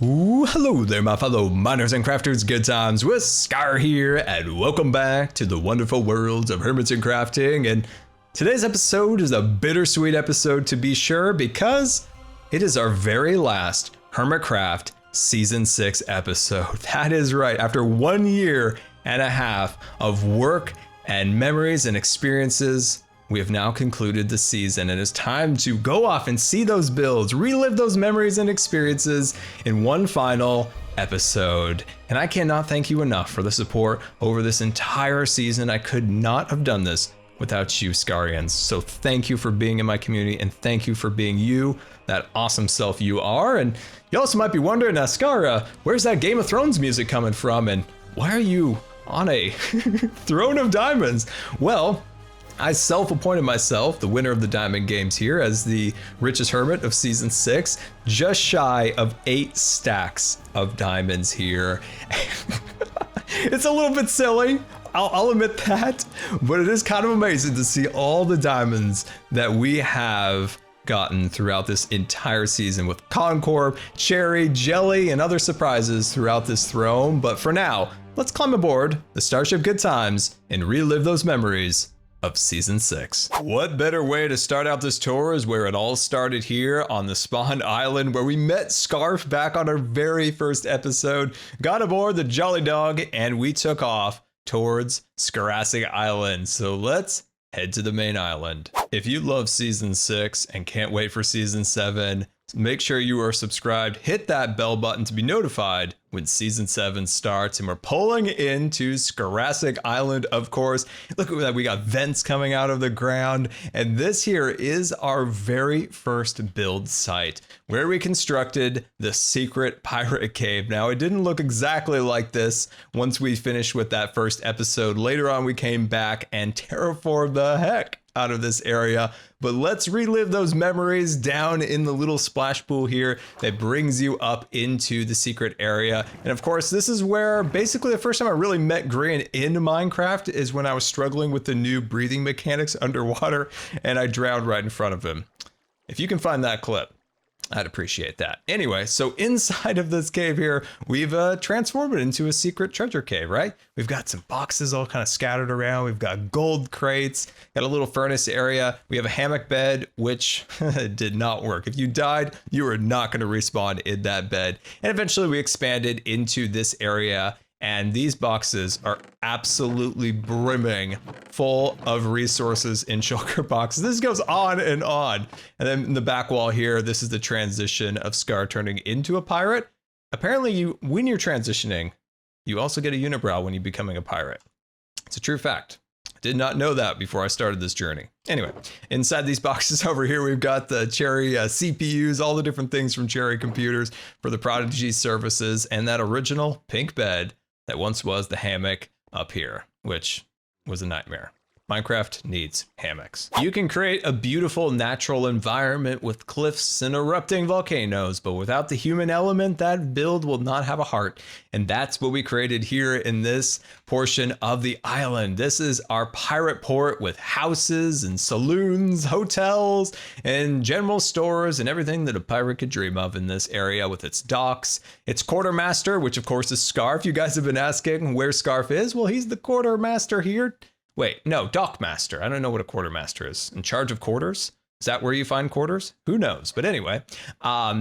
Ooh, hello there, my fellow miners and crafters. Good times with Scar here, and welcome back to the wonderful world of hermits and crafting. And today's episode is a bittersweet episode, to be sure, because it is our very last Hermitcraft Season 6 episode. That is right. After 1 year and a half of work and memories and experiences, we have now concluded the season, and it's time to go off and see those builds, relive those memories and experiences in one final episode. And I cannot thank you enough for the support over this entire season. I could not have done this without you, Skarians. So thank you for being in my community, and thank you for being you, that awesome self you are. And you also might be wondering, Skara, where's that Game of Thrones music coming from, and why are you on a throne of diamonds? Well, I self-appointed myself the winner of the Diamond Games here as the richest hermit of Season 6, just shy of 8 stacks of diamonds here. It's a little bit silly, I'll admit that, but it is kind of amazing to see all the diamonds that we have gotten throughout this entire season with Concord, Cherry, Jelly, and other surprises throughout this throne. But for now, let's climb aboard the Starship Good Times and relive those memories of Season 6. What better way to start out this tour is where it all started, here on the Spawn Island, where we met Scarf back on our very first episode, got aboard the Jolly Dog, and we took off towards Skarin Island. So let's head to the main island. If you love Season 6 and can't wait for Season 7, make sure you are subscribed, hit that bell button to be notified when Season 7 starts, and we're pulling into Skarin Island, of course. Look at that, we got vents coming out of the ground, and this here is our very first build site, where we constructed the secret pirate cave. Now, it didn't look exactly like this once we finished with that first episode. Later on, we came back and terraformed the heck out of this area, but let's relive those memories down in the little splash pool here that brings you up into the secret area. And of course, this is where basically the first time I really met Green in Minecraft is when I was struggling with the new breathing mechanics underwater, and I drowned right in front of him. If you can find that clip, I'd appreciate that. Anyway, so inside of this cave here, we've transformed it into a secret treasure cave, right? We've got some boxes all kind of scattered around. We've got gold crates, got a little furnace area. We have a hammock bed, which did not work. If you died, you were not going to respawn in that bed. And eventually we expanded into this area, and these boxes are absolutely brimming full of resources in shulker boxes. This goes on and on. And then in the back wall here, this is the transition of Scar turning into a pirate. Apparently, when you're transitioning, you also get a unibrow when you're becoming a pirate. It's a true fact. I did not know that before I started this journey. Anyway, inside these boxes over here, we've got the Cherry CPUs, all the different things from Cherry computers for the Prodigy services, and that original pink bed that once was the hammock up here, which was a nightmare. Minecraft needs hammocks. You can create a beautiful natural environment with cliffs and erupting volcanoes, but without the human element, that build will not have a heart. And that's what we created here in this portion of the island. This is our pirate port with houses and saloons, hotels, and general stores, and everything that a pirate could dream of in this area, with its docks, its quartermaster, which of course is Scarf. You guys have been asking where Scarf is. Well, he's the quartermaster here. Wait, no, dockmaster. I don't know what a quartermaster is. In charge of quarters? Is that where you find quarters? Who knows? But anyway,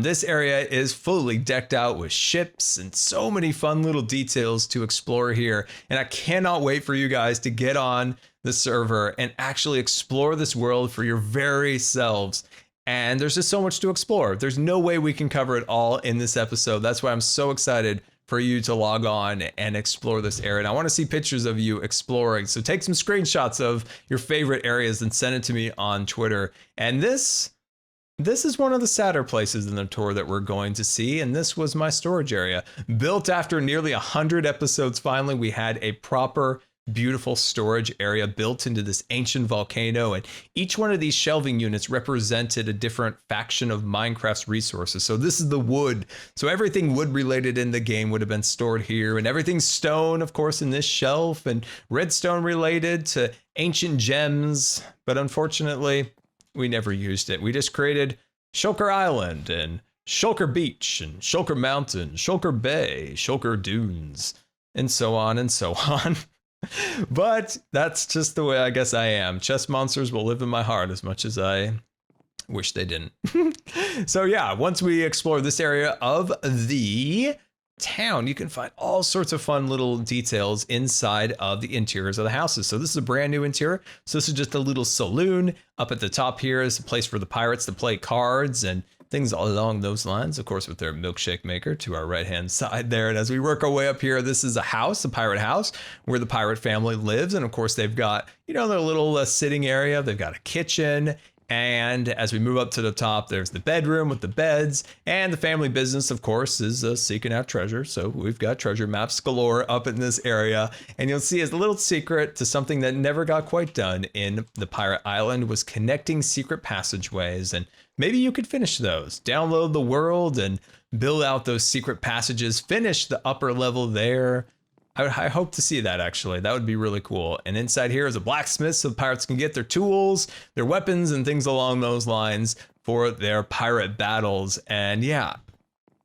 this area is fully decked out with ships and so many fun little details to explore here. And I cannot wait for you guys to get on the server and actually explore this world for your very selves. And there's just so much to explore. There's no way we can cover it all in this episode. That's why I'm so excited for you to log on and explore this area. And I want to see pictures of you exploring. So take some screenshots of your favorite areas and send it to me on Twitter. And this is one of the sadder places in the tour that we're going to see. And this was my storage area. Built after nearly 100 episodes, finally, we had a proper beautiful storage area built into this ancient volcano, and each one of these shelving units represented a different faction of Minecraft's resources. So this is the wood, so everything wood related in the game would have been stored here, and everything stone, of course, in this shelf, and redstone related to ancient gems. But unfortunately, we never used it. We just created Shulker Island and Shulker Beach and Shulker Mountain, Shulker Bay, Shulker Dunes, and so on and so on. But that's just the way I guess I am. Chest monsters will live in my heart as much as I wish they didn't. So yeah, once we explore this area of the town, you can find all sorts of fun little details inside of the interiors of the houses. So this is a brand new interior. So this is just a little saloon. Up at the top here is a place for the pirates to play cards and things along those lines, of course, with their milkshake maker to our right-hand side there. And as we work our way up here, this is a house, a pirate house, where the pirate family lives. And of course, they've got, you know, their little sitting area. They've got a kitchen. And as we move up to the top, there's the bedroom with the beds. And the family business, of course, is seeking out treasure. So we've got treasure maps galore up in this area. And you'll see as a little secret to something that never got quite done in the pirate island was connecting secret passageways. And maybe you could finish those, download the world and build out those secret passages, finish the upper level there. I hope to see that, actually. That would be really cool. And inside here is a blacksmith so pirates can get their tools, their weapons, and things along those lines for their pirate battles. And yeah,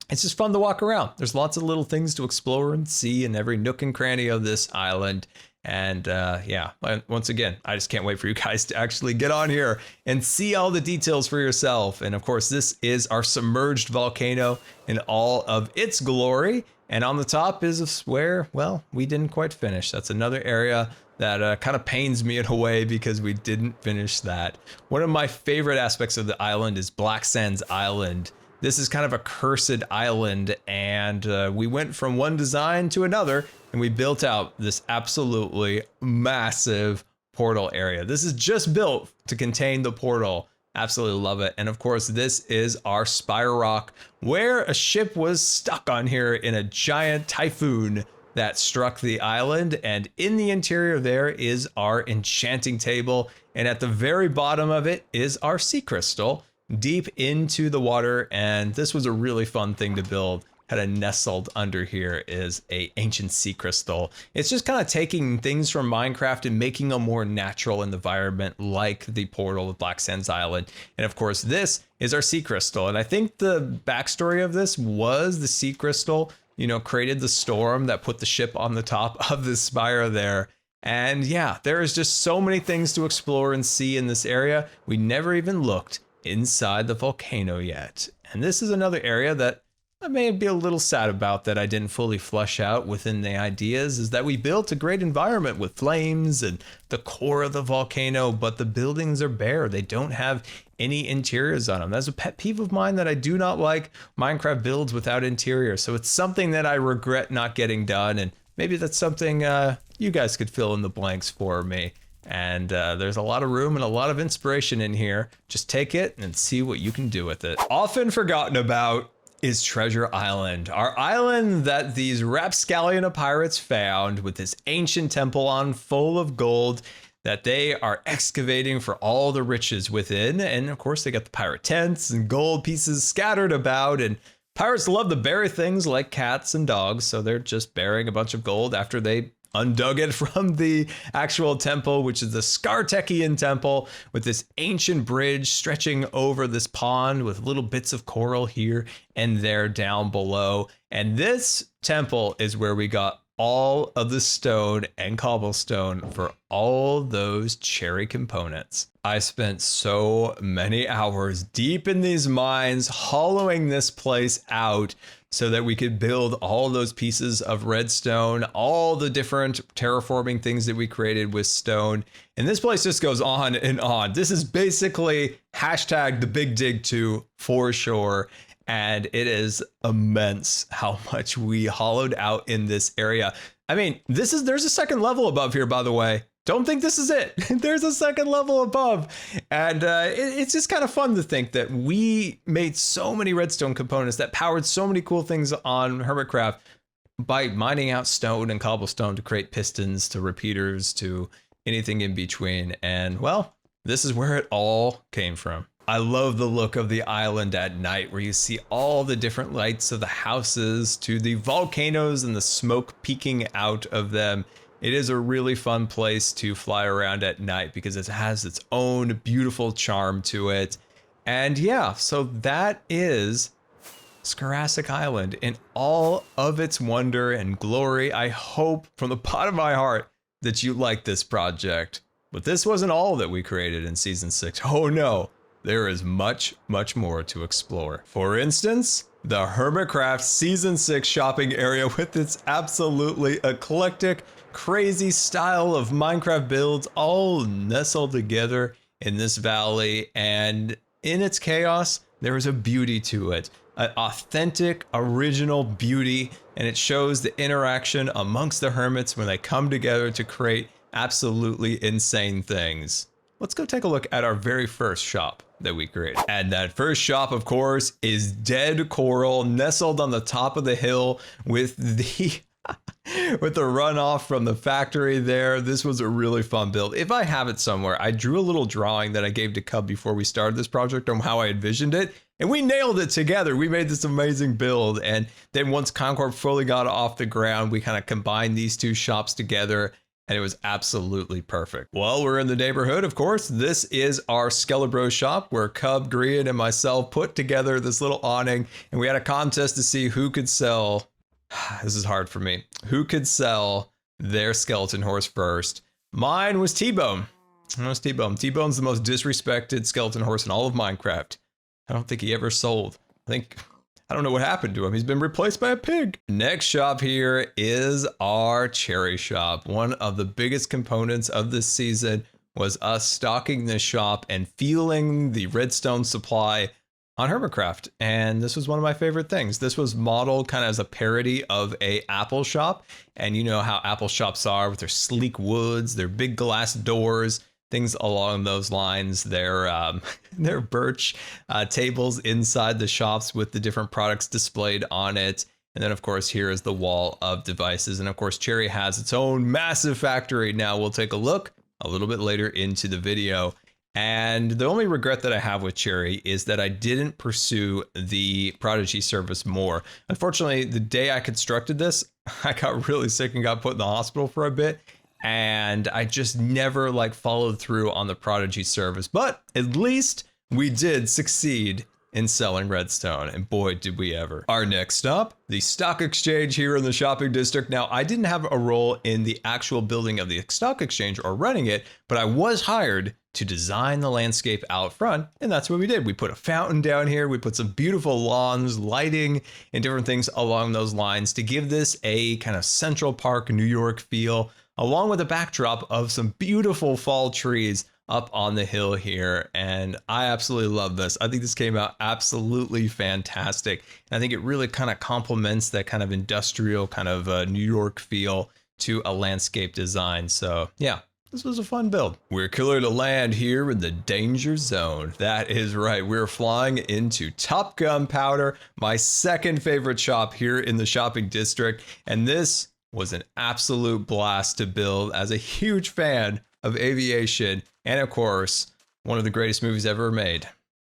it's just fun to walk around. There's lots of little things to explore and see in every nook and cranny of this island. And yeah, once again, I just can't wait for you guys to actually get on here and see all the details for yourself. And of course, this is our submerged volcano in all of its glory. And on the top is where, well, we didn't quite finish. That's another area that kind of pains me in a way because we didn't finish that. One of my favorite aspects of the island is Black Sands Island. This is kind of a cursed island, and we went from one design to another, and we built out this absolutely massive portal area. This is just built to contain the portal. Absolutely love it. And of course, this is our Spire Rock, where a ship was stuck on here in a giant typhoon that struck the island. And in the interior there is our enchanting table. And at the very bottom of it is our sea crystal deep into the water. And this was a really fun thing to build. Kind of nestled under here is a ancient sea crystal. It's just kind of taking things from Minecraft and making a more natural environment like the portal of Black Sands Island. And of course, this is our sea crystal. And I think the backstory of this was the sea crystal, you know, created the storm that put the ship on the top of the spire there. And yeah, there is just so many things to explore and see in this area. We never even looked inside the volcano yet. And this is another area that I may be a little sad about that I didn't fully flesh out within the ideas, is that we built a great environment with flames and the core of the volcano, but the buildings are bare. They don't have any interiors on them. That's a pet peeve of mine, that I do not like Minecraft builds without interiors. So it's something that I regret not getting done, and maybe that's something you guys could fill in the blanks for me. And there's a lot of room and a lot of inspiration in here. Just take it and see what you can do with it. Often forgotten about is Treasure Island, our island that these rapscallion pirates found with this ancient temple on full of gold that they are excavating for all the riches within. And of course, they got the pirate tents and gold pieces scattered about, and pirates love to bury things like cats and dogs, so they're just burying a bunch of gold after they undug it from the actual temple, which is the Skartekian temple, with this ancient bridge stretching over this pond with little bits of coral here and there down below. And this temple is where we got all of the stone and cobblestone for all those cherry components. I spent so many hours deep in these mines hollowing this place out so that we could build all those pieces of redstone, all the different terraforming things that we created with stone. And this place just goes on and on. This is basically hashtag the Big Dig 2 for sure. And it is immense how much we hollowed out in this area. I mean, there's a second level above here, by the way. Don't think this is it. There's a second level above. And it's just kind of fun to think that we made so many redstone components that powered so many cool things on Hermitcraft by mining out stone and cobblestone to create pistons, to repeaters, to anything in between. And well, this is where it all came from. I love the look of the island at night, where you see all the different lights of the houses to the volcanoes and the smoke peeking out of them. It is a really fun place to fly around at night because it has its own beautiful charm to it. And yeah, so that is Jurassic Island in all of its wonder and glory. I hope from the bottom of my heart that you like this project. But this wasn't all that we created in Season 6. Oh no, there is much, much more to explore. For instance, the Hermitcraft Season 6 shopping area with its absolutely eclectic, crazy style of Minecraft builds all nestled together in this valley. And in its chaos, there is a beauty to it. An authentic, original beauty, and it shows the interaction amongst the hermits when they come together to create absolutely insane things. Let's go take a look at our very first shop that we created. And that first shop, of course, is Dead Coral, nestled on the top of the hill with the with the runoff from the factory there. This was a really fun build. If I have it somewhere, I drew a little drawing that I gave to Cub before we started this project on how I envisioned it. And we nailed it together. We made this amazing build. And then once Concord fully got off the ground, we kind of combined these two shops together. And it was absolutely perfect. Well, we're in the neighborhood, of course. This is our Skelebro shop where Cub, Green, and myself put together this little awning. And we had a contest to see who could sell, this is hard for me, who could sell their skeleton horse first. Mine was T-Bone. Mine was T-Bone. T-Bone's the most disrespected skeleton horse in all of Minecraft. I don't think he ever sold. I don't know what happened to him. He's been replaced by a pig. Next shop here is our cherry shop. One of the biggest components of this season was us stocking this shop and feeling the redstone supply on Hermitcraft. And this was one of my favorite things. This was modeled kind of as a parody of a Apple shop. And you know how Apple shops are with their sleek woods, their big glass doors, things along those lines. Their birch tables inside the shops with the different products displayed on it. And then, of course, here is the wall of devices. And of course, Cherry has its own massive factory. Now we'll take a look a little bit later into the video. And the only regret that I have with Cherry is that I didn't pursue the Prodigy service more. Unfortunately, the day I constructed this, I got really sick and got put in the hospital for a bit. And I just never followed through on the Prodigy service. But at least we did succeed in selling redstone, and boy did we ever. Our next stop, the stock exchange here in the shopping district. Now, I didn't have a role in the actual building of the stock exchange or running it, but I was hired to design the landscape out front, and that's what we did. We put a fountain down here, we put some beautiful lawns, lighting, and different things along those lines to give this a kind of Central Park, New York feel, along with a backdrop of some beautiful fall trees up on the hill here. And I absolutely love this. I think this came out absolutely fantastic. And I think it really kind of complements that kind of industrial kind of New York feel to a landscape design. So yeah, this was a fun build. We're clear to land here in the danger zone. That is right. We're flying into Top Gun Powder, my second favorite shop here in the shopping district. And this was an absolute blast to build as a huge fan of aviation. And of course, one of the greatest movies ever made,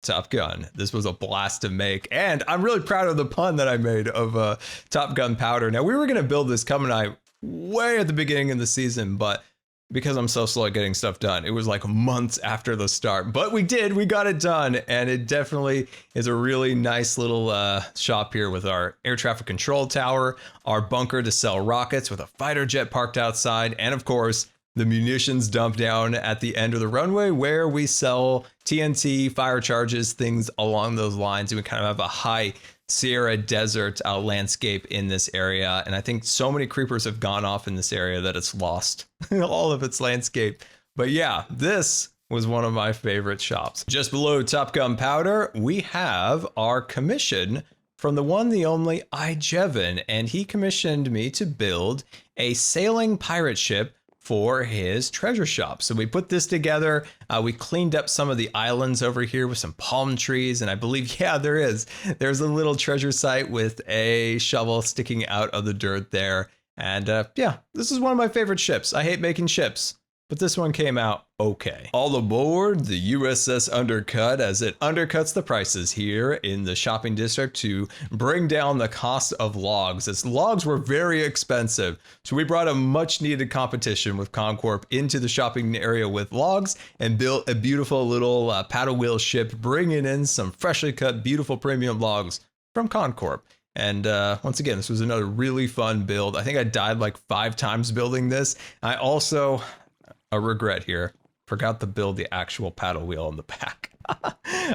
Top Gun. This was a blast to make. And I'm really proud of the pun that I made of Top Gun Powder. Now, we were going to build this coming way at the beginning of the season, but because I'm so slow at getting stuff done, it was months after the start. But we got it done. And it definitely is a really nice little shop here with our air traffic control tower, our bunker to sell rockets with a fighter jet parked outside, and of course, the munitions dump down at the end of the runway where we sell TNT, fire charges, things along those lines. And we kind of have a high Sierra Desert landscape in this area. And I think so many creepers have gone off in this area that it's lost all of its landscape. But yeah, this was one of my favorite shops. Just below Top Gun Powder, we have our commission from the one, the only iJevin. And he commissioned me to build a sailing pirate ship for his treasure shop. So we put this together. We cleaned up some of the islands over here with some palm trees. And I believe, yeah, there's a little treasure site with a shovel sticking out of the dirt there. And yeah, this is one of my favorite ships. I hate making ships, but this one came out okay. All aboard the USS Undercut as it undercuts the prices here in the shopping district to bring down the cost of logs, as logs were very expensive. So we brought a much needed competition with Concord into the shopping area with logs and built a beautiful little paddle wheel ship, bringing in some freshly cut, beautiful premium logs from Concord. And once again, this was another really fun build. I think I died like 5 times building this. I also, a regret here, forgot to build the actual paddle wheel on the back.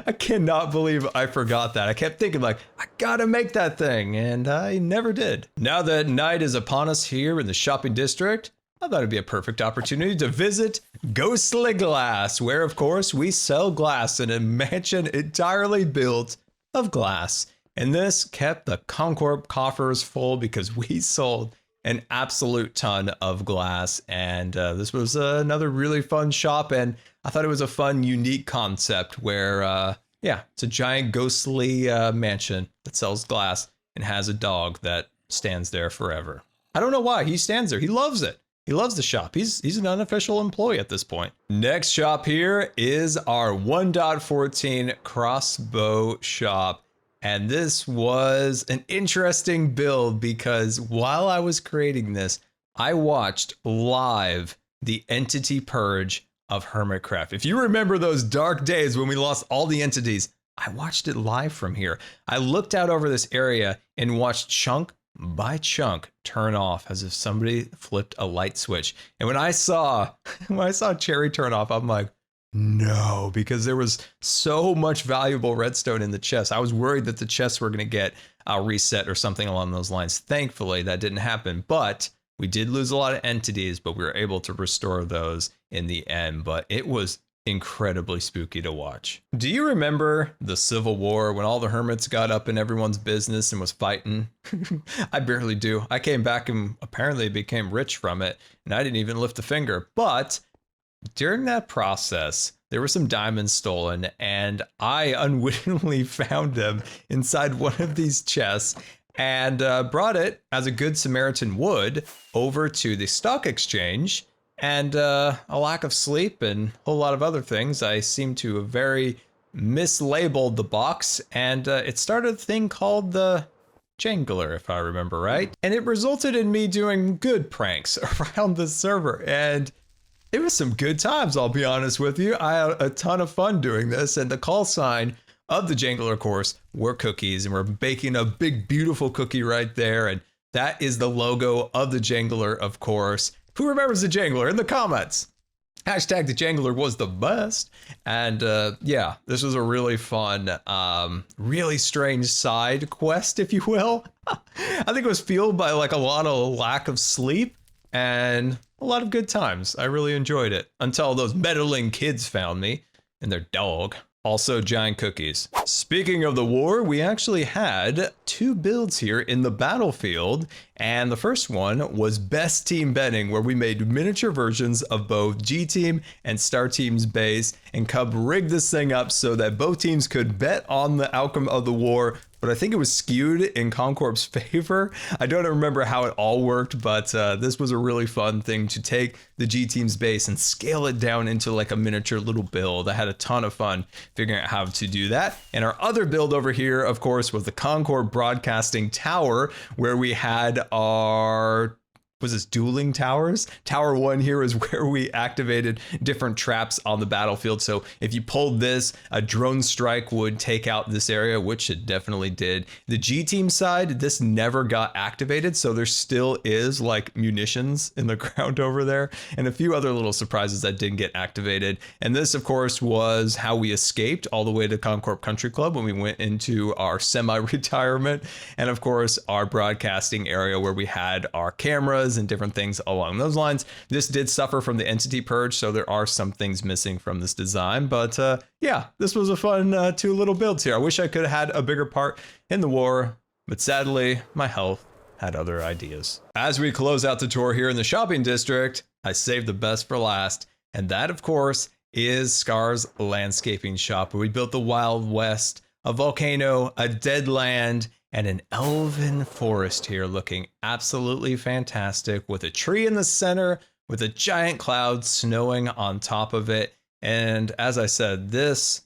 I cannot believe I forgot that. I kept thinking like, I gotta make that thing, and I never did. Now that night is upon us here in the shopping district, I thought it'd be a perfect opportunity to visit Ghostly Glass, where of course we sell glass in a mansion entirely built of glass. And this kept the Concord coffers full because we sold an absolute ton of glass. And this was another really fun shop. And I thought it was a fun, unique concept where, yeah, it's a giant ghostly mansion that sells glass and has a dog that stands there forever. I don't know why he stands there. He loves it. He loves the shop. He's an unofficial employee at this point. Next shop here is our 1.14 crossbow shop. And this was an interesting build because while I was creating this, I watched live the entity purge of Hermitcraft. If you remember those dark days when we lost all the entities, I watched it live from here. I looked out over this area and watched chunk by chunk turn off as if somebody flipped a light switch. And when I saw Cherry turn off, I'm like, no, because there was so much valuable redstone in the chest. I was worried that the chests were going to get reset or something along those lines. Thankfully, that didn't happen, but we did lose a lot of entities, but we were able to restore those in the end. But it was incredibly spooky to watch. Do you remember the Civil War when all the hermits got up in everyone's business and was fighting? I barely do. I came back and apparently became rich from it, and I didn't even lift a finger. But during that process, there were some diamonds stolen, and I unwittingly found them inside one of these chests and brought it, as a good Samaritan would, over to the stock exchange. And a lack of sleep and a whole lot of other things, I seem to have very mislabeled the box, and it started a thing called the Jingler, if I remember right. And it resulted in me doing good pranks around the server, and it was some good times, I'll be honest with you. I had a ton of fun doing this, and the call sign of the Jingler, of course, were cookies, and we're baking a big, beautiful cookie right there, and that is the logo of the Jingler, of course. Who remembers the Jingler in the comments? Hashtag the Jingler was the best. And yeah, this was a really fun, really strange side quest, if you will. I think it was fueled by like a lot of lack of sleep and a lot of good times. I really enjoyed it until those meddling kids found me and their dog. Also giant cookies. Speaking of the war, we actually had 2 builds here in the battlefield, and the first one was Best Team Betting, where we made miniature versions of both G Team and Star Team's base, and Cub rigged this thing up so that both teams could bet on the outcome of the war, but I think it was skewed in Concord's favor. I don't remember how it all worked, but this was a really fun thing to take the G Team's base and scale it down into like a miniature little build. I had a ton of fun figuring out how to do that. And our other build over here, of course, was the Concord Broadcasting Tower, where we had our... was this dueling towers? Tower 1 here is where we activated different traps on the battlefield. So if you pulled this, a drone strike would take out this area, which it definitely did. The G Team side, this never got activated. So there still is like munitions in the ground over there and a few other little surprises that didn't get activated. And this, of course, was how we escaped all the way to Concord Country Club when we went into our semi-retirement. And of course, our broadcasting area where we had our cameras and different things along those lines. This did suffer from the entity purge, so there are some things missing from this design, but yeah, this was a fun 2 little builds here. I wish I could have had a bigger part in the war, but sadly, my health had other ideas. As we close out the tour here in the shopping district, I saved the best for last, and that, of course, is Scar's landscaping shop, where we built the Wild West, a volcano, a dead land, and an elven forest here looking absolutely fantastic with a tree in the center with a giant cloud snowing on top of it. And as I said, this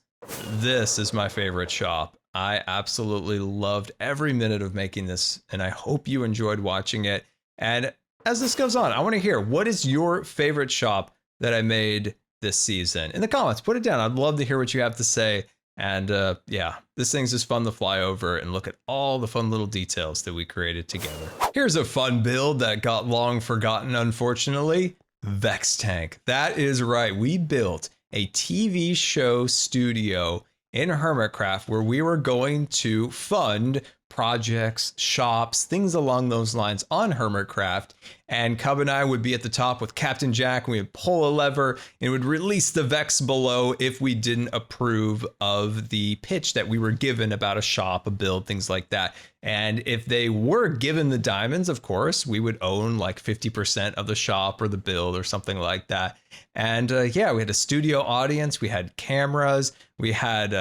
is my favorite shop. I absolutely loved every minute of making this, and I hope you enjoyed watching it. And as this goes on, I want to hear, what is your favorite shop that I made this season? In the comments, put it down. I'd love to hear what you have to say. And yeah, this thing's just fun to fly over and look at all the fun little details that we created together. Here's a fun build that got long forgotten, unfortunately. Vex Tank. That is right. We built a TV show studio in Hermitcraft where we were going to fund projects, shops, things along those lines on Hermitcraft. And Cub and I would be at the top with Captain Jack, and we would pull a lever and it would release the Vex below if we didn't approve of the pitch that we were given about a shop, a build, things like that. And if they were given the diamonds, of course, we would own like 50% of the shop or the build or something like that. And yeah, we had a studio audience, we had cameras, we had,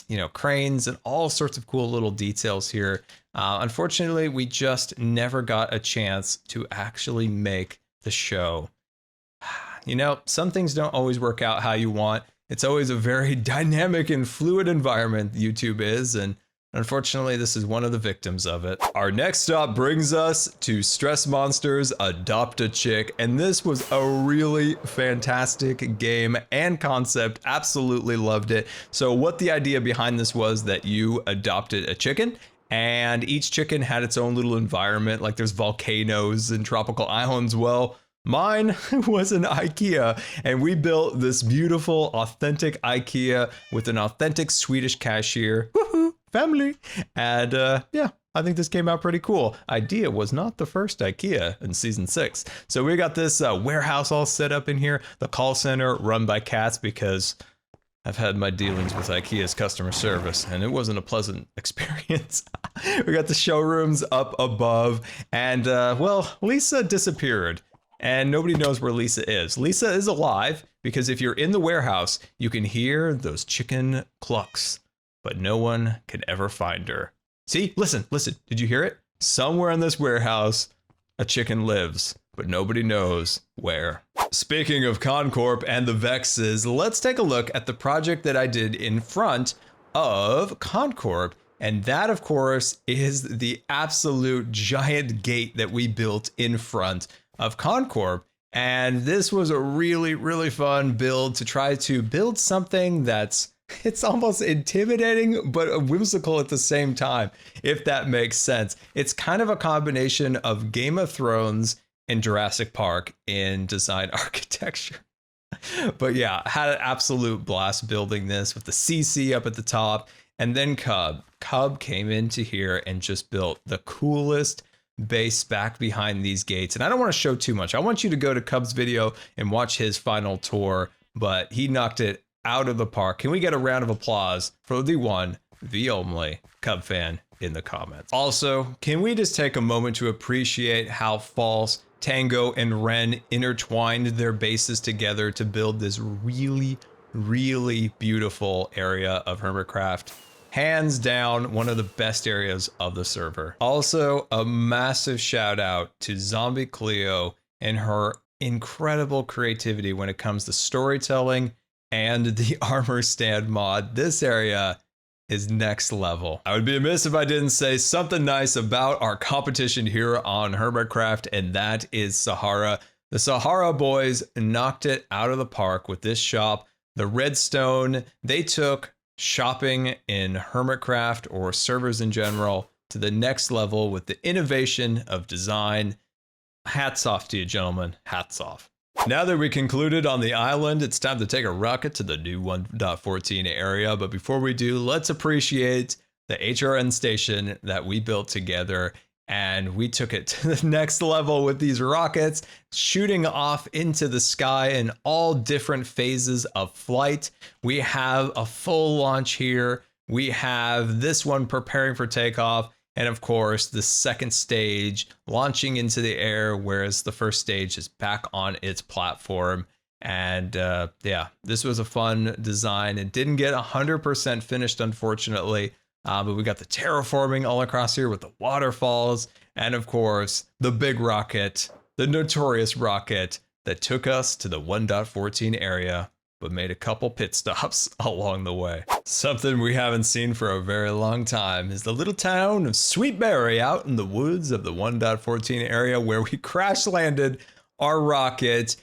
you know, cranes and all sorts of cool little details here. Unfortunately, we just never got a chance to actually make the show. You know, some things don't always work out how you want. It's always a very dynamic and fluid environment, YouTube is, and unfortunately, this is one of the victims of it. Our next stop brings us to Stress Monsters Adopt a Chick, and this was a really fantastic game and concept. Absolutely loved it. So what the idea behind this was that you adopted a chicken, and each chicken had its own little environment, like there's volcanoes and tropical islands. Well, mine was an IKEA, and we built this beautiful, authentic IKEA with an authentic Swedish cashier. Woohoo! Family. And yeah, I think this came out pretty cool. Idea was not the first IKEA in season 6. So we got this warehouse all set up in here, the call center run by cats, because I've had my dealings with IKEA's customer service and it wasn't a pleasant experience. We got the showrooms up above, and well, Lisa disappeared and nobody knows where Lisa is. Lisa is alive because if you're in the warehouse, you can hear those chicken clucks, but no one can ever find her. See, listen, did you hear it? Somewhere in this warehouse, a chicken lives, but nobody knows where. Speaking of Concord and the Vexes, let's take a look at the project that I did in front of Concord. And that, of course, is the absolute giant gate that we built in front of Concord. And this was a really, really fun build to try to build something it's almost intimidating, but whimsical at the same time, if that makes sense. It's kind of a combination of Game of Thrones and Jurassic Park in design architecture. But yeah, had an absolute blast building this with the CC up at the top. And then Cub came into here and just built the coolest base back behind these gates. And I don't want to show too much. I want you to go to Cub's video and watch his final tour, but he knocked it out of the park. Can we get a round of applause for the one, the only Cub fan in the comments? Also, can we just take a moment to appreciate how False, Tango, and Ren intertwined their bases together to build this really, really beautiful area of Hermitcraft. Hands down, one of the best areas of the server. Also, a massive shout out to Zombie Cleo and her incredible creativity when it comes to storytelling and the armor stand mod. This area is next level. I would be amiss if I didn't say something nice about our competition here on Hermitcraft, and that is Sahara. The Sahara boys knocked it out of the park with this shop. The Redstone, they took shopping in Hermitcraft or servers in general to the next level with the innovation of design. Hats off to you, gentlemen. Hats off. Now that we concluded on the island, it's time to take a rocket to the new 1.14 area. But before we do, let's appreciate the HRN station that we built together. And we took it to the next level with these rockets shooting off into the sky in all different phases of flight. We have a full launch here. We have this one preparing for takeoff. And of course, the second stage launching into the air, whereas the first stage is back on its platform. And yeah, this was a fun design. It didn't get 100% finished, unfortunately, but we got the terraforming all across here with the waterfalls. And of course, the big rocket, the notorious rocket that took us to the 1.14 area, but made a couple pit stops along the way. Something we haven't seen for a very long time is the little town of Sweetberry out in the woods of the 1.14 area, where we crash landed our rocket,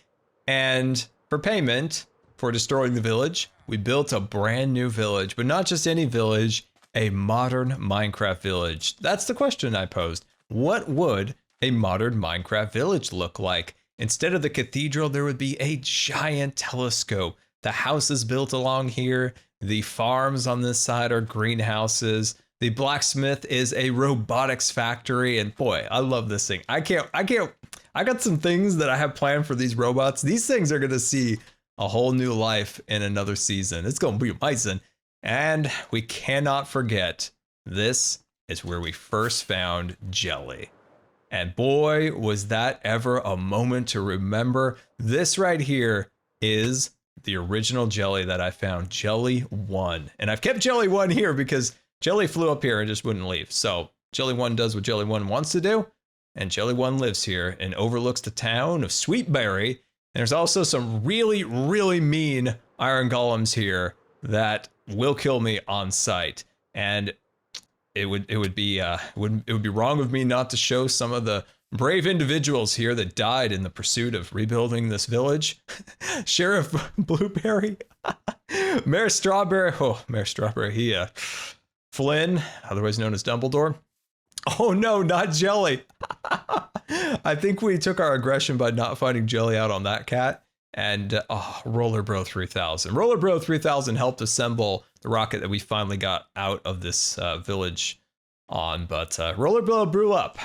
and for payment, for destroying the village. We built a brand new village, but not just any village, a modern Minecraft village. That's the question I posed. What would a modern Minecraft village look like? Instead of the cathedral, there would be a giant telescope. The houses built along here, the farms on this side are greenhouses. The blacksmith is a robotics factory, and boy, I love this thing. I got some things that I have planned for these robots. These things are gonna see a whole new life in another season. It's gonna be amazing. And we cannot forget, this is where we first found jelly. And boy, was that ever a moment to remember. This right here is the original jelly that I found, Jelly 1. And I've kept Jelly 1 here because Jelly flew up here and just wouldn't leave. So Jelly 1 does what Jelly 1 wants to do. And Jelly 1 lives here and overlooks the town of Sweetberry. And there's also some really, really mean iron golems here that will kill me on sight. And it would be wrong of me not to show some of the brave individuals here that died in the pursuit of rebuilding this village. Sheriff Blueberry, Mayor Strawberry, Flynn, otherwise known as Dumbledore. Oh no, not Jelly. I think we took our aggression by not finding Jelly out on that cat. And Roller Bro 3000. Roller Bro 3000 helped assemble the rocket that we finally got out of this village on. But Roller Bro blew up.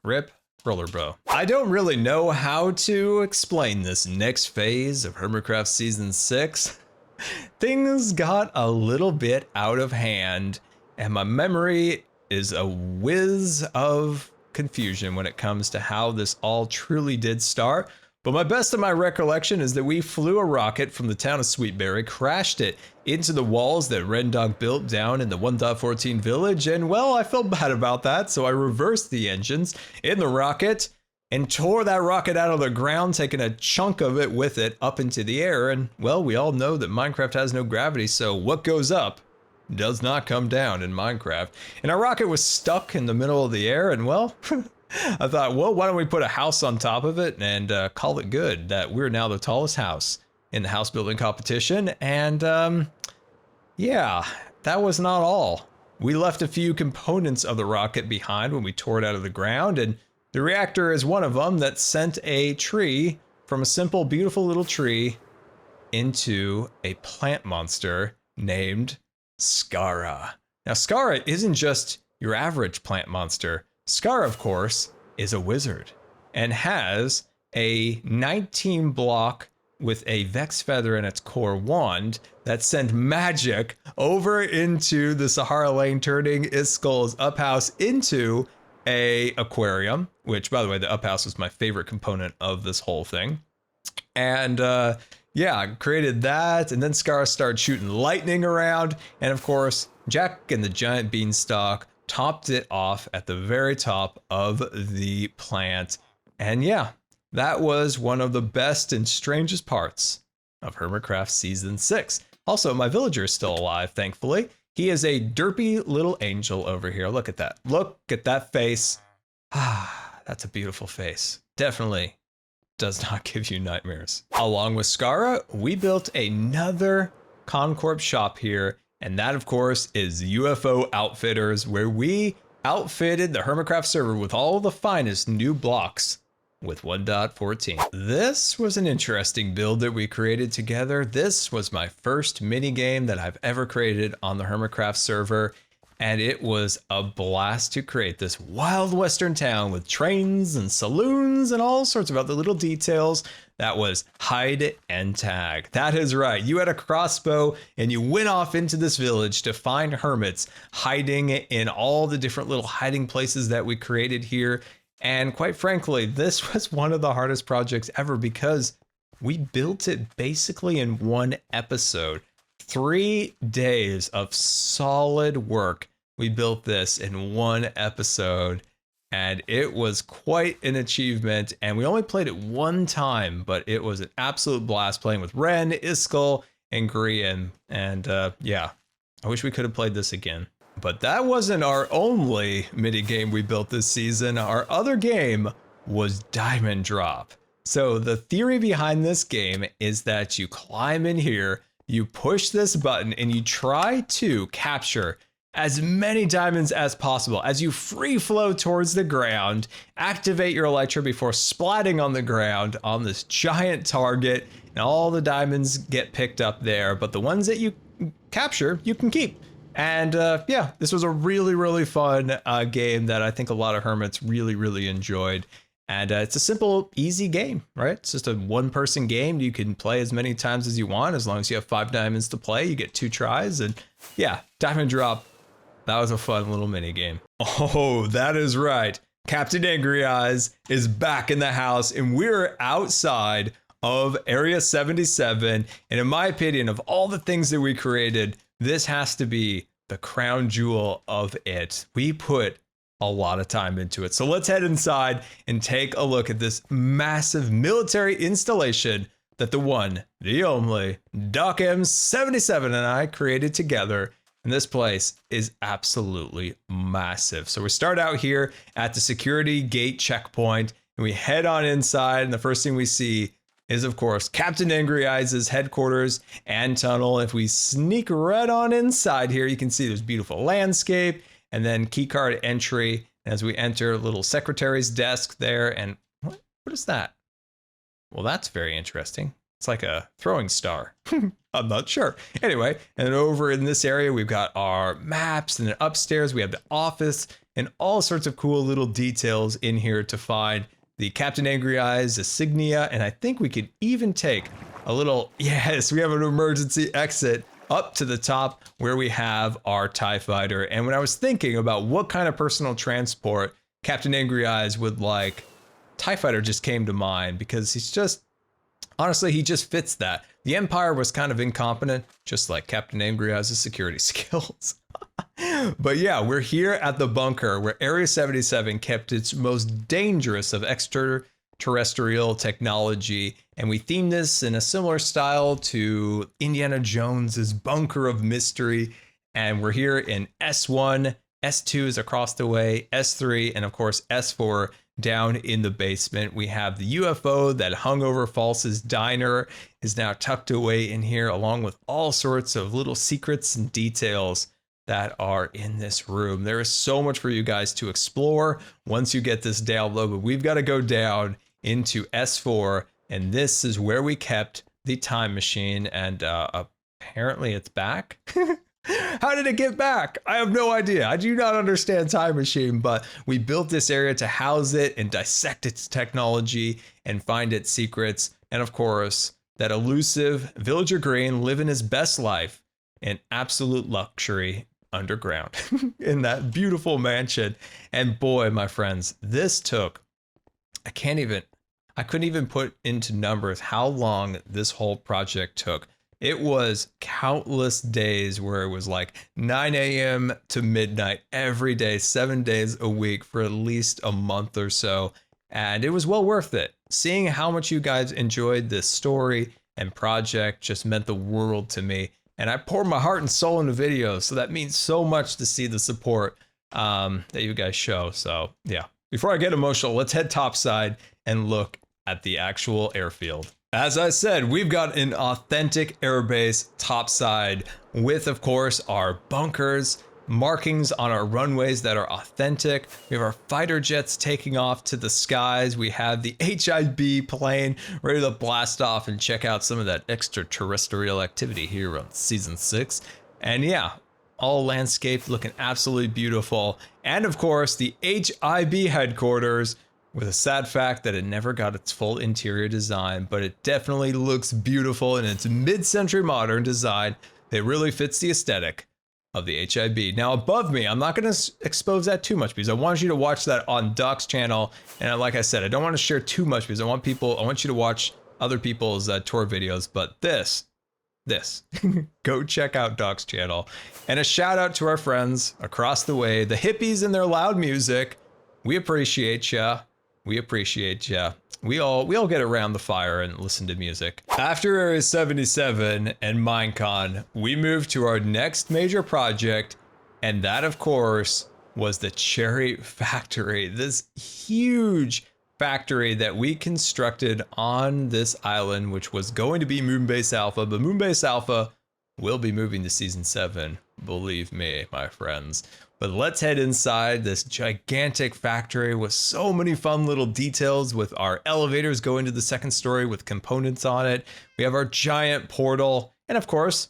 Rip Roller Bro. I don't really know how to explain this next phase of Hermitcraft Season 6. Things got a little bit out of hand, and my memory is a whiz of confusion when it comes to how this all truly did start. But my best of my recollection is that we flew a rocket from the town of Sweetberry, crashed it into the walls that Red Dog built down in the 1.14 village, and well, I felt bad about that, so I reversed the engines in the rocket and tore that rocket out of the ground, taking a chunk of it with it up into the air. And well, we all know that Minecraft has no gravity, so what goes up does not come down in Minecraft. And our rocket was stuck in the middle of the air, and well, I thought, well, why don't we put a house on top of it and call it good that we're now the tallest house in the house building competition. And yeah, that was not all. We left a few components of the rocket behind when we tore it out of the ground, and the reactor is one of them that sent a tree from a simple, beautiful little tree into a plant monster named Skara. Now, Skara isn't just your average plant monster. Skara, of course, is a wizard and has a 19 block with a Vex feather in its core wand that sent magic over into the Sahara Lane, turning Iskal's up house into a aquarium, which, by the way, the up house was my favorite component of this whole thing. And yeah, created that, and then Skara started shooting lightning around, and of course, Jack and the Giant Beanstalk topped it off at the very top of the plant. And yeah, that was one of the best and strangest parts of Hermitcraft Season 6. Also, my villager is still alive, thankfully. He is a derpy little angel over here. Look at that. Look at that face. Ah, that's a beautiful face. Definitely does not give you nightmares. Along with Skara, we built another Concord shop here. And that, of course, is UFO Outfitters, where we outfitted the Hermitcraft server with all the finest new blocks with 1.14. This was an interesting build that we created together. This was my first mini game that I've ever created on the Hermitcraft server, and it was a blast to create this wild western town with trains and saloons and all sorts of other little details. That was hide and tag. That is right. You had a crossbow and you went off into this village to find hermits hiding in all the different little hiding places that we created here. And quite frankly, this was one of the hardest projects ever because we built it basically in one episode. 3 days of solid work. We built this in one episode, and it was quite an achievement. And we only played it one time, but it was an absolute blast playing with Ren, Iskal, and Grian. And yeah, I wish we could have played this again. But that wasn't our only mini game we built this season. Our other game was Diamond Drop. So the theory behind this game is that you climb in here, you push this button, and you try to capture as many diamonds as possible. As you free flow towards the ground, activate your elytra before splatting on the ground on this giant target, and all the diamonds get picked up there, but the ones that you capture, you can keep. And yeah, this was a really, really fun game that I think a lot of hermits really, really enjoyed. And it's a simple, easy game, right? It's just a one-person game. You can play as many times as you want. As long as you have 5 diamonds to play, you get 2 tries. And yeah, diamond drop. That was a fun little mini game. Oh, that is right. Captain Angry Eyes is back in the house, and we're outside of Area 77. And in my opinion, of all the things that we created, this has to be the crown jewel of it. We put a lot of time into it. So let's head inside and take a look at this massive military installation that the one, the only, Doc M77 and I created together. And this place is absolutely massive. So we start out here at the security gate checkpoint, and we head on inside, and the first thing we see is, of course, Captain Angry Eyes' headquarters and tunnel. If we sneak right on inside here, you can see there's beautiful landscape, and then keycard entry. And as we enter, a little secretary's desk there. And what is that? Well, that's very interesting. It's like a throwing star. I'm not sure. Anyway, and then over in this area, we've got our maps, and then upstairs we have the office and all sorts of cool little details in here to find the Captain Angry Eyes insignia. And I think we could even take a little, yes, we have an emergency exit up to the top where we have our TIE fighter. And when I was thinking about what kind of personal transport Captain Angry Eyes would like, TIE fighter just came to mind, because he's just, honestly, he just fits that. The Empire was kind of incompetent, just like Captain Angry Eyes' security skills. But yeah, we're here at the bunker where Area 77 kept its most dangerous of extraterrestrial technology. And we themed this in a similar style to Indiana Jones's Bunker of Mystery. And we're here in S1, S2 is across the way, S3, and of course S4 down in the basement. We have the UFO that hung over False's diner is now tucked away in here, along with all sorts of little secrets and details that are in this room. There is so much for you guys to explore once you get this download, but we've got to go down into S4, and this is where we kept the time machine, and apparently it's back. How did it get back? I have no idea. I do not understand time machine, but we built this area to house it and dissect its technology and find its secrets. And of course, that elusive Villager Green living his best life in absolute luxury underground in that beautiful mansion. And boy, my friends, this took, I couldn't even put into numbers how long this whole project took. It was countless days where it was like 9 a.m. to midnight every day, 7 days a week for at least a month or so. And it was well worth it. Seeing how much you guys enjoyed this story and project just meant the world to me. And I poured my heart and soul into videos, so that means so much to see the support that you guys show. So yeah, before I get emotional, let's head topside and look at the actual airfield. As I said, we've got an authentic airbase topside with, of course, our bunkers, markings on our runways that are authentic. We have our fighter jets taking off to the skies. We have the HIB plane ready to blast off and check out some of that extraterrestrial activity here on season 6. And yeah, all landscape looking absolutely beautiful. And of course, the HIB headquarters, with a sad fact that it never got its full interior design, but it definitely looks beautiful in its mid-century modern design. It really fits the aesthetic of the HIB. Now above me, I'm not going to expose that too much because I want you to watch that on Doc's channel. And like I said, I don't want to share too much because I want you to watch other people's tour videos. But this, go check out Doc's channel. And a shout out to our friends across the way, the hippies and their loud music. We appreciate ya. We appreciate ya. We all get around the fire and listen to music. After Area 77 and Minecon, we moved to our next major project, and that, of course, was the Cherry Factory. This huge factory that we constructed on this island, which was going to be Moonbase Alpha, but Moonbase Alpha will be moving to Season 7, believe me, my friends. But let's head inside this gigantic factory with so many fun little details, with our elevators going to the second story with components on it. We have our giant portal, and of course,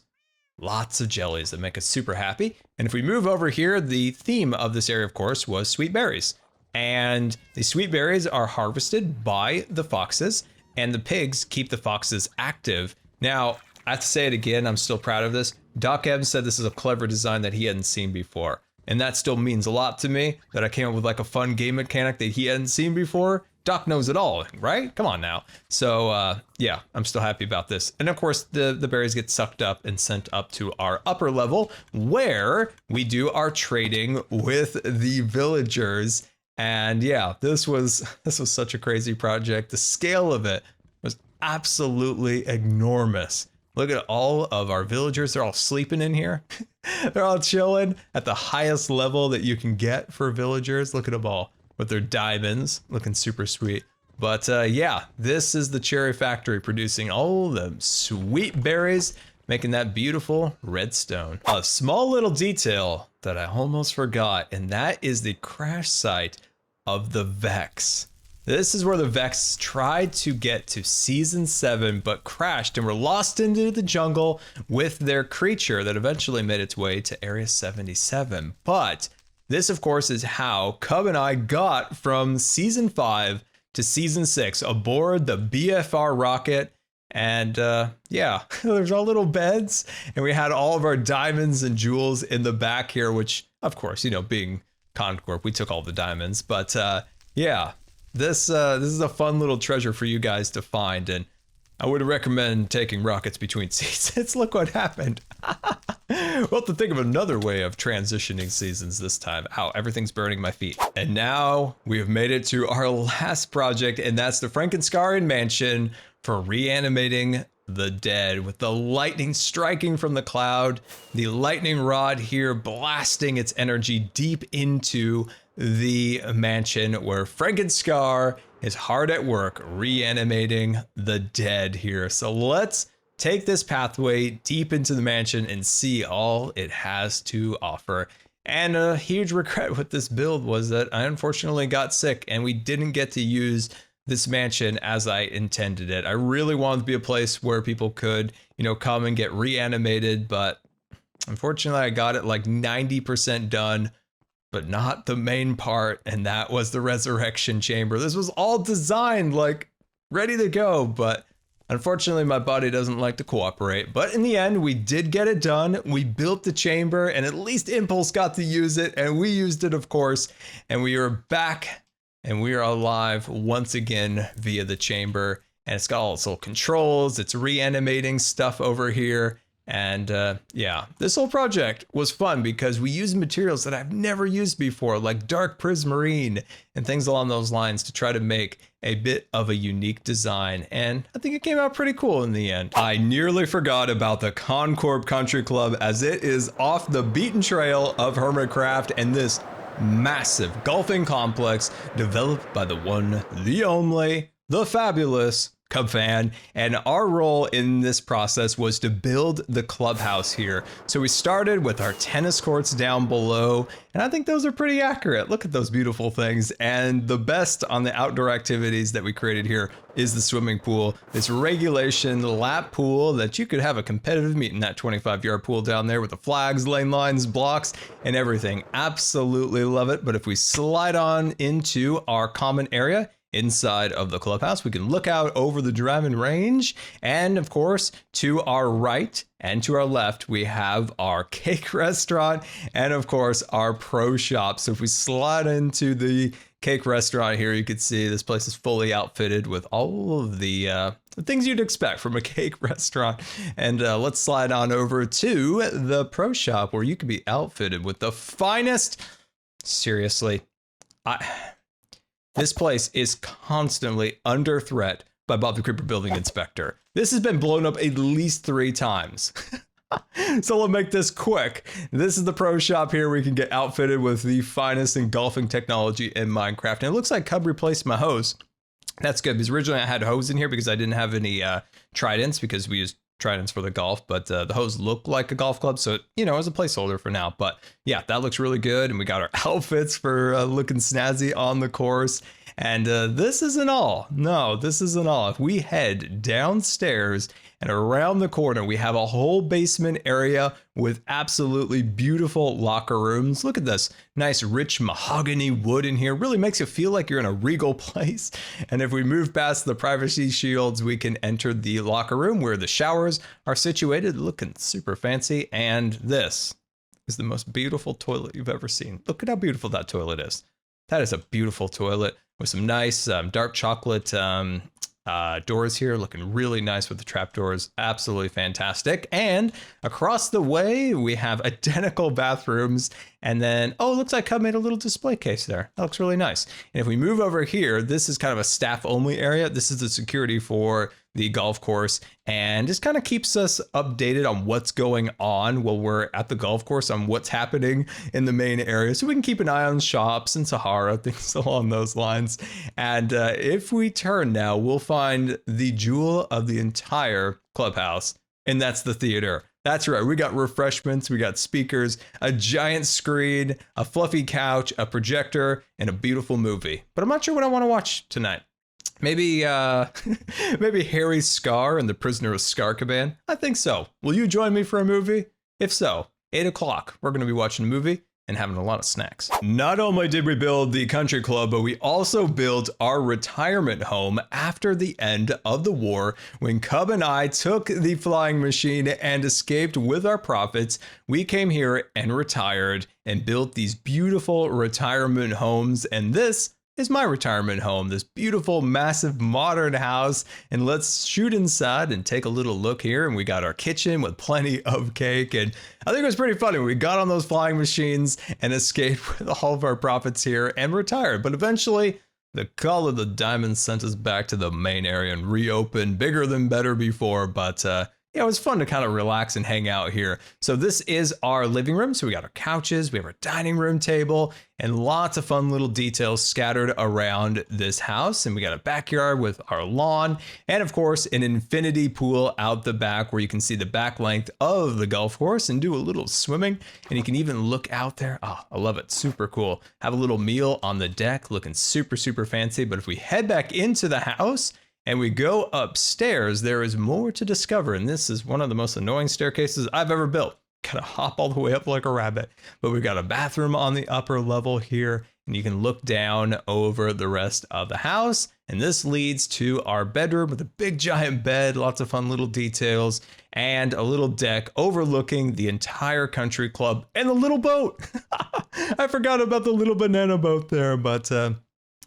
lots of jellies that make us super happy. And if we move over here, the theme of this area, of course, was sweet berries. And the sweet berries are harvested by the foxes, and the pigs keep the foxes active. Now, I have to say it again, I'm still proud of this. Doc M said this is a clever design that he hadn't seen before. And that still means a lot to me, that I came up with like a fun game mechanic that he hadn't seen before. Doc knows it all, right? Come on now. So yeah, I'm still happy about this. And of course, the berries get sucked up and sent up to our upper level, where we do our trading with the villagers. And yeah, this was such a crazy project. The scale of it was absolutely enormous. Look at all of our villagers. They're all sleeping in here. They're all chilling at the highest level that you can get for villagers. Look at them all with their diamonds, looking super sweet. But yeah, this is the cherry factory producing all the sweet berries, making that beautiful redstone. A small little detail that I almost forgot, and that is the crash site of the Vex. This is where the Vex tried to get to Season 7, but crashed and were lost into the jungle with their creature that eventually made its way to Area 77. But this, of course, is how Cub and I got from Season 5 to Season 6 aboard the BFR rocket. And yeah, there's all little beds, and we had all of our diamonds and jewels in the back here, which, of course, you know, being Concord, we took all the diamonds. But yeah. This is a fun little treasure for you guys to find, and I would recommend taking rockets between seasons. Look what happened. We'll have to think of another way of transitioning seasons this time. Ow, everything's burning my feet. And now we have made it to our last project, and that's the Franken mansion for reanimating the dead, with the lightning striking from the cloud, the lightning rod here blasting its energy deep into the mansion, where Franken is hard at work reanimating the dead here. So let's take this pathway deep into the mansion and see all it has to offer. And a huge regret with this build was that I unfortunately got sick and we didn't get to use this mansion as I intended it. I really wanted to be a place where people could, you know, come and get reanimated, but unfortunately I got it like 90% done, but not the main part, and that was the resurrection chamber. This was all designed like ready to go, but unfortunately my body doesn't like to cooperate. But in the end, we did get it done. We built the chamber, and at least Impulse got to use it, and we used it, of course, and we are back and we are alive once again via the chamber. And it's got all its little controls, it's reanimating stuff over here. And yeah, this whole project was fun because we used materials that I've never used before, like dark prismarine and things along those lines, to try to make a bit of a unique design. And I think it came out pretty cool in the end. I nearly forgot about the Concord Country Club, as it is off the beaten trail of Hermitcraft and this massive golfing complex developed by the one, the only, the fabulous Cub fan. And our role in this process was to build the clubhouse here. So we started with our tennis courts down below, and I think those are pretty accurate. Look at those beautiful things. And the best on the outdoor activities that we created here is the swimming pool, this regulation lap pool that you could have a competitive meet in that 25-yard pool down there with the flags, lane lines, blocks, and everything. Absolutely love it. But if we slide on into our common area inside of the clubhouse, we can look out over the driving range, and of course to our right and to our left we have our cake restaurant and of course our pro shop. So if we slide into the cake restaurant here, you can see this place is fully outfitted with all of the things you'd expect from a cake restaurant. And let's slide on over to the pro shop, where you could be outfitted with the finest. Seriously, this place is constantly under threat by Bob the Creeper Building Inspector. This has been blown up at least 3 times. So we'll make this quick. This is the pro shop here. We can get outfitted with the finest in golfing technology in Minecraft. And it looks like Cub replaced my hose. That's good, because originally I had hose in here because I didn't have any tridents, because we used tridents for the golf, but the hose looked like a golf club, so you know, as a placeholder for now. But yeah, that looks really good, and we got our outfits for looking snazzy on the course. And this isn't all. No, this isn't all. If we head downstairs and around the corner, we have a whole basement area with absolutely beautiful locker rooms. Look at this nice rich mahogany wood in here. Really makes you feel like you're in a regal place. And if we move past the privacy shields, we can enter the locker room where the showers are situated, looking super fancy. And this is the most beautiful toilet you've ever seen. Look at how beautiful that toilet is. That is a beautiful toilet with some nice dark chocolate doors here, looking really nice with the trap doors. Absolutely fantastic. And across the way, we have identical bathrooms. And then, oh, it looks like I made a little display case there. That looks really nice. And if we move over here, this is kind of a staff only area. This is the security for the golf course, and just kind of keeps us updated on what's going on while we're at the golf course, on what's happening in the main area, so we can keep an eye on shops and Sahara, things along those lines. And if we turn now, we'll find the jewel of the entire clubhouse, and that's the theater. That's right, we got refreshments, we got speakers, a giant screen, a fluffy couch, a projector, and a beautiful movie. But I'm not sure what I want to watch tonight. Maybe maybe Harry's Scar and the Prisoner of Azkaban? I think so. Will you join me for a movie? If so, 8 o'clock, we're going to be watching a movie and having a lot of snacks. Not only did we build the country club, but we also built our retirement home after the end of the war. When Cub and I took the flying machine and escaped with our profits, we came here and retired and built these beautiful retirement homes. And this is my retirement home, this beautiful, massive, modern house. And let's shoot inside and take a little look here. And we got our kitchen with plenty of cake. And I think it was pretty funny. We got on those flying machines and escaped with all of our profits here and retired. But eventually, the call of the diamond sent us back to the main area and reopened, bigger than better before. But yeah, it was fun to kind of relax and hang out here. So this is our living room. So we got our couches, we have our dining room table, and lots of fun little details scattered around this house. And we got a backyard with our lawn, and of course, an infinity pool out the back where you can see the back length of the golf course and do a little swimming. And you can even look out there. Oh, I love it. Super cool. Have a little meal on the deck, looking super, super fancy. But if we head back into the house, and we go upstairs, there is more to discover. And this is one of the most annoying staircases I've ever built. Gotta hop all the way up like a rabbit. But we've got a bathroom on the upper level here, and you can look down over the rest of the house. And this leads to our bedroom with a big giant bed, lots of fun little details, and a little deck overlooking the entire country club and the little boat. I forgot about the little banana boat there, but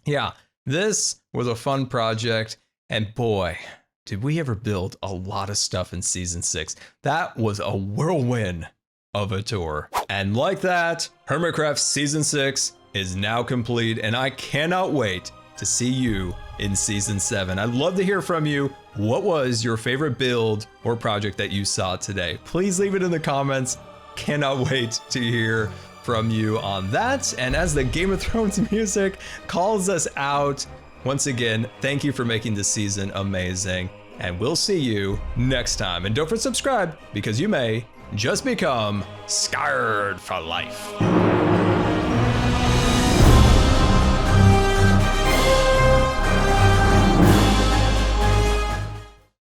yeah, this was a fun project. And boy, did we ever build a lot of stuff in season 6. That was a whirlwind of a tour. And like that, Hermitcraft season 6 is now complete, and I cannot wait to see you in season 7. I'd love to hear from you. What was your favorite build or project that you saw today? Please leave it in the comments. Cannot wait to hear from you on that. And as the Game of Thrones music calls us out, once again, thank you for making this season amazing, and we'll see you next time. And don't forget to subscribe, because you may just become scarred for life.